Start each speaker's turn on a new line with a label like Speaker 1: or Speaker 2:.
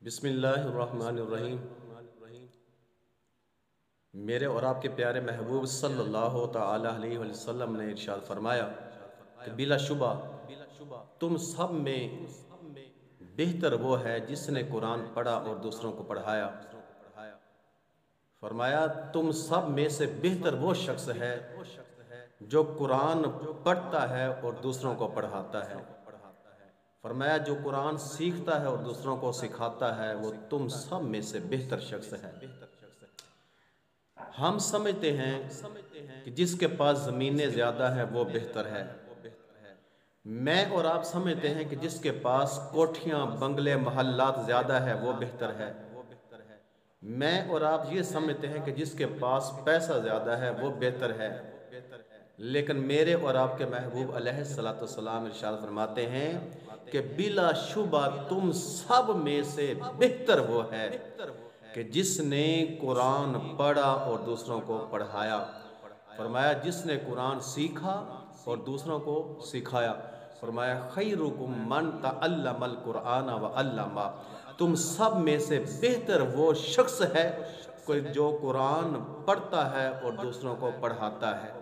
Speaker 1: بسم اللہ الرحمن الرحیم۔ میرے اور آپ کے پیارے محبوب صلی اللہ تعالی علیہ وسلم نے ارشاد فرمایا کہ بلا شبہ تم سب میں بہتر وہ ہے جس نے قرآن پڑھا اور دوسروں کو پڑھایا۔ فرمایا تم سب میں سے بہتر وہ شخص ہے جو قرآن پڑھتا ہے اور دوسروں کو پڑھاتا ہے۔ فرمایا جو قرآن سیکھتا ہے اور دوسروں کو سکھاتا ہے وہ تم سب میں سے بہتر شخص ہے۔ ہم سمجھتے ہیں کہ جس کے پاس زمینیں زیادہ ہیں وہ بہتر ہے۔ میں اور آپ سمجھتے ہیں کہ جس کے پاس کوٹھیاں بنگلے محلات زیادہ ہے وہ بہتر ہے۔ میں اور آپ یہ سمجھتے ہیں کہ جس کے پاس پیسہ زیادہ ہے وہ بہتر ہے، لیکن میرے اور آپ کے محبوب علیہ السلام ارشاد فرماتے ہیں کہ بلا شبہ تم سب میں سے بہتر وہ ہے کہ جس نے قرآن پڑھا اور دوسروں کو پڑھایا۔ فرمایا جس نے قرآن سیکھا اور دوسروں کو سکھایا۔ فرمایا خیرکم من تعلم القرآن وعلمہ، تم سب میں سے بہتر وہ شخص ہے جو قرآن پڑھتا ہے اور دوسروں کو پڑھاتا ہے۔